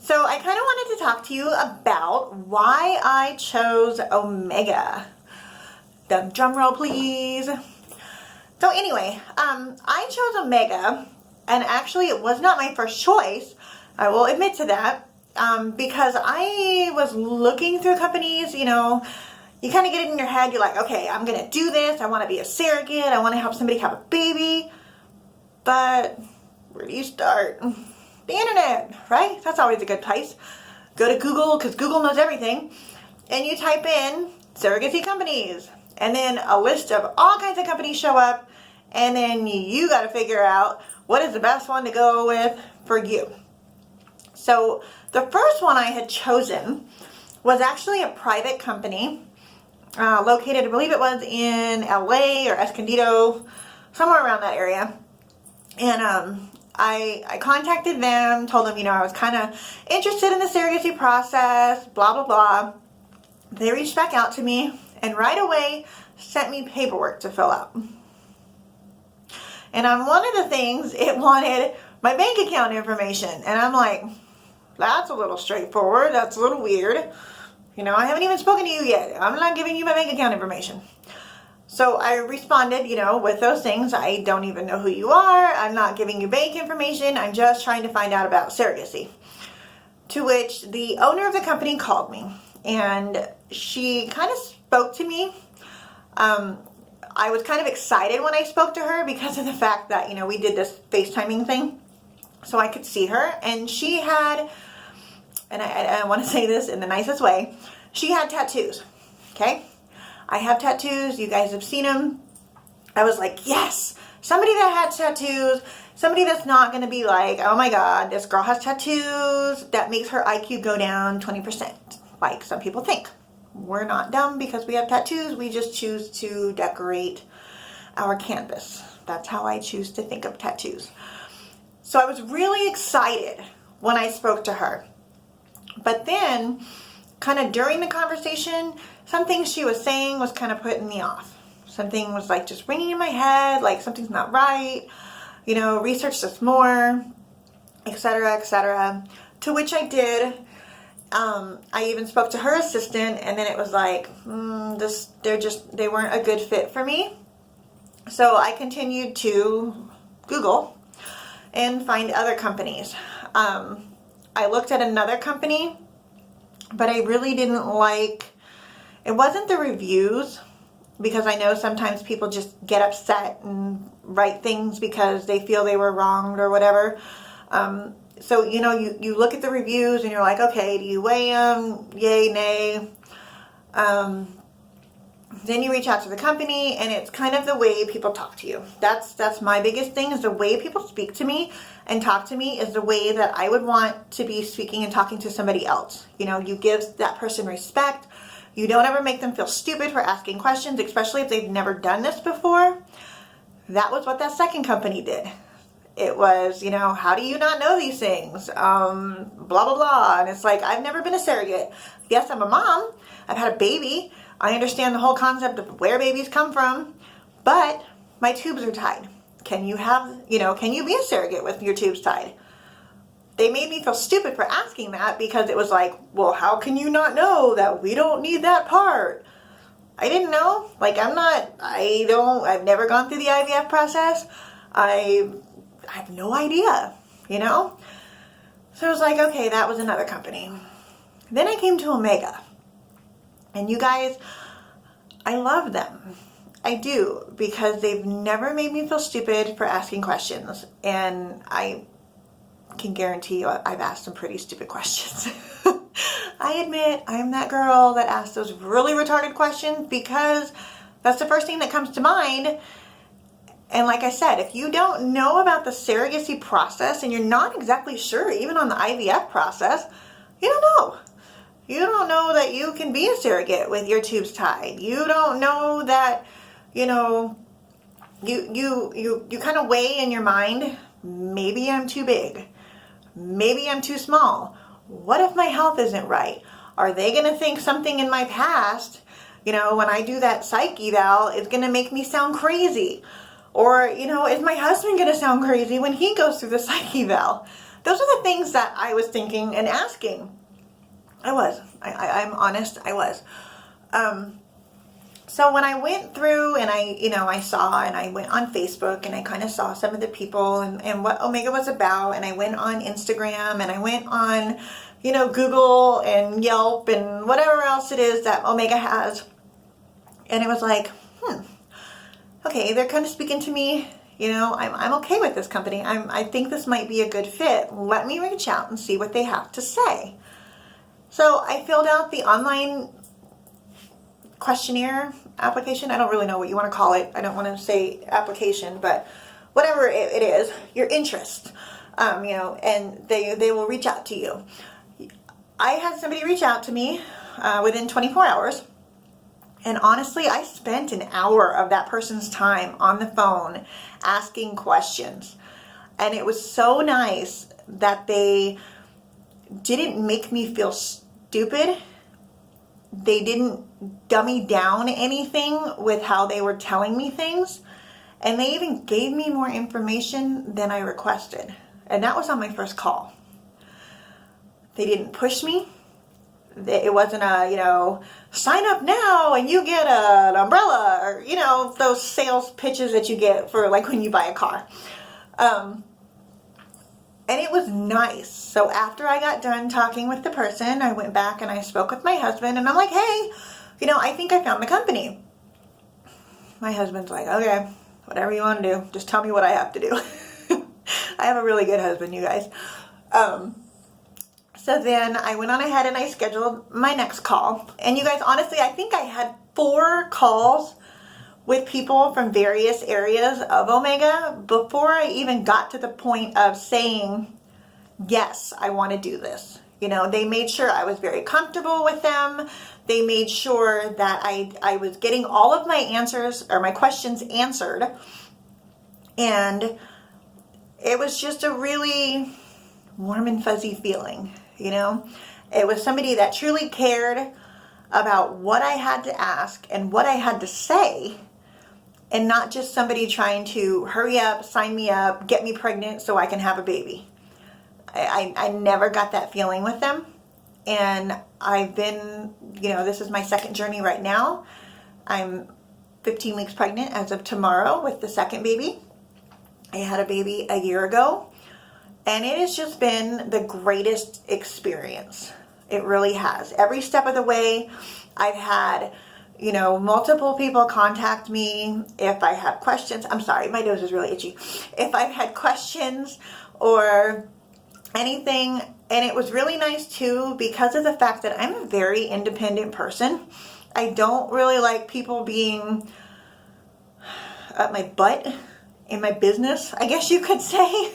So I kind of wanted to talk to you about why I chose Omega. Drum roll, please. So anyway, I chose Omega, and actually it was not my first choice. I will admit to that, because I was looking through companies. You know, you kind of get it in your head. You're like, okay, I'm going to do this. I want to be a surrogate. I want to help somebody have a baby. But where do you start? The internet, right? That's always a good place. Go to Google, because Google knows everything, and you type in Surrogacy Companies, and then a list of all kinds of companies show up, and then you got to figure out what is the best one to go with for you. So the first one I had chosen was actually a private company located, I believe it was in LA or Escondido, somewhere around that area. And I contacted them, told them, I was kind of interested in the surrogacy process, blah, blah, blah. They reached back out to me and right away sent me paperwork to fill out. And on one of the things, it wanted my bank account information. And I'm like, that's a little straightforward. That's a little weird. I haven't even spoken to you yet. I'm not giving you my bank account information. So I responded, with those things. I don't even know who you are. I'm not giving you bank information. I'm just trying to find out about surrogacy. To which the owner of the company called me, and she kind of spoke to me. I was kind of excited when I spoke to her because of the fact that, we did this FaceTiming thing so I could see her. And she had, and I want to say this in the nicest way, she had tattoos, okay? I have tattoos. You guys have seen them. I was like, yes, somebody that had tattoos, somebody that's not going to be like, oh my God, this girl has tattoos. That makes her IQ go down 20%, like some people think. We're not dumb because we have tattoos. We just choose to decorate our canvas. That's how I choose to think of tattoos. So I was really excited when I spoke to her. But then, kind of during the conversation, some things she was saying was kind of putting me off. Something was like just ringing in my head, like something's not right. Research this more, etc., etc. To which I did. I even spoke to her assistant, and then it was like, they weren't a good fit for me. So I continued to Google and find other companies. I looked at another company, but I really didn't like, it wasn't the reviews, because I know sometimes people just get upset and write things because they feel they were wronged or whatever. So, you look at the reviews and you're like, okay, do you weigh them? Yay, nay. Then you reach out to the company, and it's kind of the way people talk to you. That's my biggest thing, is the way people speak to me and talk to me is the way that I would want to be speaking and talking to somebody else. You give that person respect. You don't ever make them feel stupid for asking questions, especially if they've never done this before. That was what that second company did. It was, how do you not know these things? Blah, blah, blah. And it's like, I've never been a surrogate. Yes, I'm a mom. I've had a baby. I understand the whole concept of where babies come from, but my tubes are tied. Can you be a surrogate with your tubes tied? They made me feel stupid for asking that, because it was like, well, how can you not know that we don't need that part? I didn't know. I've never gone through the IVF process. I have no idea, So I was like, okay, that was another company. Then I came to Omega. And you guys, I love them. I do, because they've never made me feel stupid for asking questions. And I can guarantee you I've asked some pretty stupid questions. I admit I'm that girl that asks those really retarded questions, because that's the first thing that comes to mind. And like I said, if you don't know about the surrogacy process and you're not exactly sure, even on the IVF process, you don't know. You don't know that you can be a surrogate with your tubes tied. You don't know that, you kind of weigh in your mind, maybe I'm too big. Maybe I'm too small. What if my health isn't right? Are they going to think something in my past, when I do that psych eval, it's going to make me sound crazy? Or, is my husband going to sound crazy when he goes through the psych eval? those are the things that I was thinking and asking. I'm honest, I was. So when I went through and I went on Facebook and I kind of saw some of the people and what Omega was about, and I went on Instagram and I went on, Google and Yelp and whatever else it is that Omega has. And it was like, okay, they're kind of speaking to me. I'm okay with this company. I think this might be a good fit. Let me reach out and see what they have to say. So I filled out the online questionnaire application. I don't really know what you want to call it. I don't want to say application, but whatever it is, your interest, and they will reach out to you. I had somebody reach out to me within 24 hours. And honestly, I spent an hour of that person's time on the phone asking questions. And it was so nice that they didn't make me feel stupid. They didn't dummy down anything with how they were telling me things. And they even gave me more information than I requested. And that was on my first call. They didn't push me. It wasn't sign up now and you get an umbrella, or, those sales pitches that you get for like when you buy a car. And it was nice. So after I got done talking with the person, I went back and I spoke with my husband and I'm like, hey, I think I found the company. My husband's like, okay, whatever you want to do, just tell me what I have to do. I have a really good husband, you guys. So then I went on ahead and I scheduled my next call. And you guys, honestly, I think I had 4 calls with people from various areas of Omega before I even got to the point of saying, yes, I want to do this. They made sure I was very comfortable with them. They made sure that I was getting all of my answers or my questions answered. And it was just a really warm and fuzzy feeling. It was somebody that truly cared about what I had to ask and what I had to say, and not just somebody trying to hurry up, sign me up, get me pregnant so I can have a baby. I never got that feeling with them. And I've been, this is my second journey right now. I'm 15 weeks pregnant as of tomorrow with the second baby. I had a baby a year ago. And it has just been the greatest experience. It really has. Every step of the way, I've had, multiple people contact me if I have questions. I'm sorry, my nose is really itchy. If I've had questions or anything. And it was really nice too because of the fact that I'm a very independent person. I don't really like people being up my butt in my business, I guess you could say.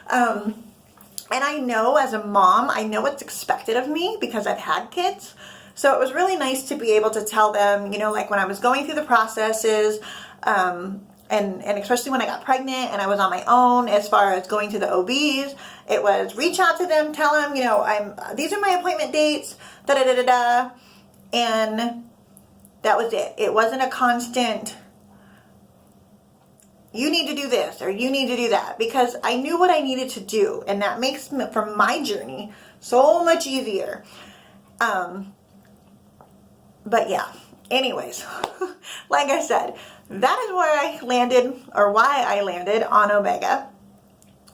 And I know as a mom, I know what's expected of me because I've had kids. So it was really nice to be able to tell them, like when I was going through the processes, and especially when I got pregnant and I was on my own as far as going to the OBs, it was reach out to them, tell them, these are my appointment dates, and that was it. It wasn't a constant, you need to do this or you need to do that, because I knew what I needed to do, and that makes for my journey so much easier. But yeah, anyways, like I said, that is where I landed, or why I landed on Omega.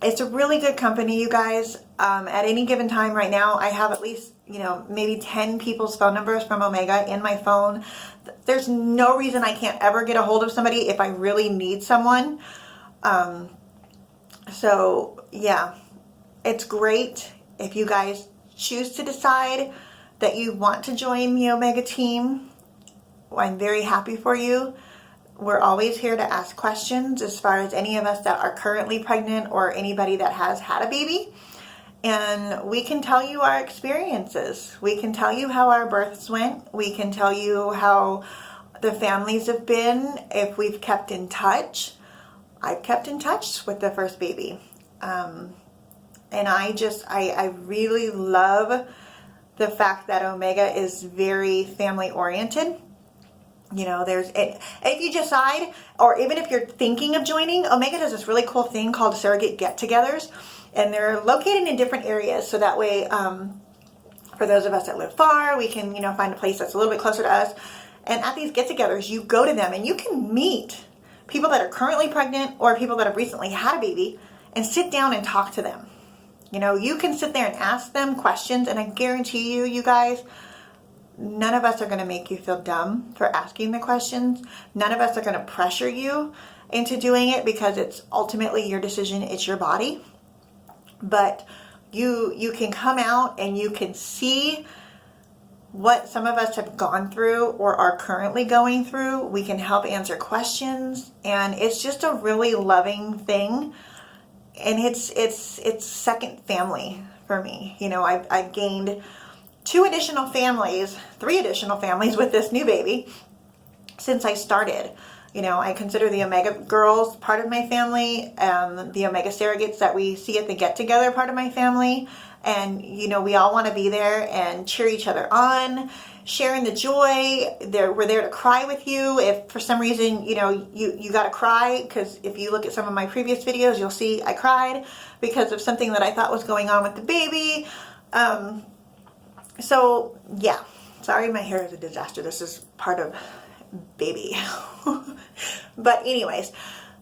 It's a really good company, you guys. At any given time right now, I have at least, maybe 10 people's phone numbers from Omega in my phone. There's no reason I can't ever get a hold of somebody if I really need someone. So yeah, it's great. If you guys choose to decide that you want to join the Omega team, I'm very happy for you. We're always here to ask questions as far as any of us that are currently pregnant or anybody that has had a baby. And we can tell you our experiences. We can tell you how our births went. We can tell you how the families have been, if we've kept in touch. I've kept in touch with the first baby. And I really love the fact that Omega is very family oriented. If you decide, or even if you're thinking of joining, Omega does this really cool thing called surrogate get-togethers. And they're located in different areas, so that way, for those of us that live far, we can, find a place that's a little bit closer to us. And at these get-togethers, you go to them and you can meet people that are currently pregnant or people that have recently had a baby and sit down and talk to them. You can sit there and ask them questions, and I guarantee you, you guys, none of us are going to make you feel dumb for asking the questions. None of us are going to pressure you into doing it because it's ultimately your decision. It's your body. But you can come out and you can see what some of us have gone through or are currently going through. We can help answer questions, and it's just a really loving thing. And it's second family for me. I've gained 3 additional families with this new baby since I started. I consider the Omega girls part of my family, the Omega surrogates that we see at the get-together part of my family. And, we all want to be there and cheer each other on, sharing the joy. We're there to cry with you. If for some reason, you got to cry, because if you look at some of my previous videos, you'll see I cried because of something that I thought was going on with the baby. So, yeah. Sorry, my hair is a disaster. This is part of baby. But anyways,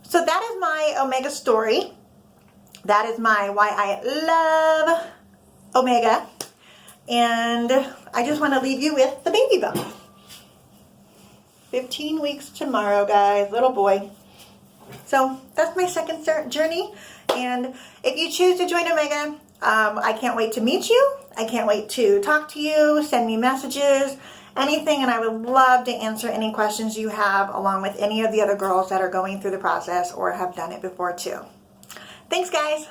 so that is my Omega story. That is my why I love Omega. And I just want to leave you with the baby bump. 15 weeks tomorrow, guys. Little boy. So that's my second journey. And if you choose to join Omega, I can't wait to meet you. I can't wait to talk to you, send me messages, anything, and I would love to answer any questions you have, along with any of the other girls that are going through the process or have done it before too. Thanks, guys.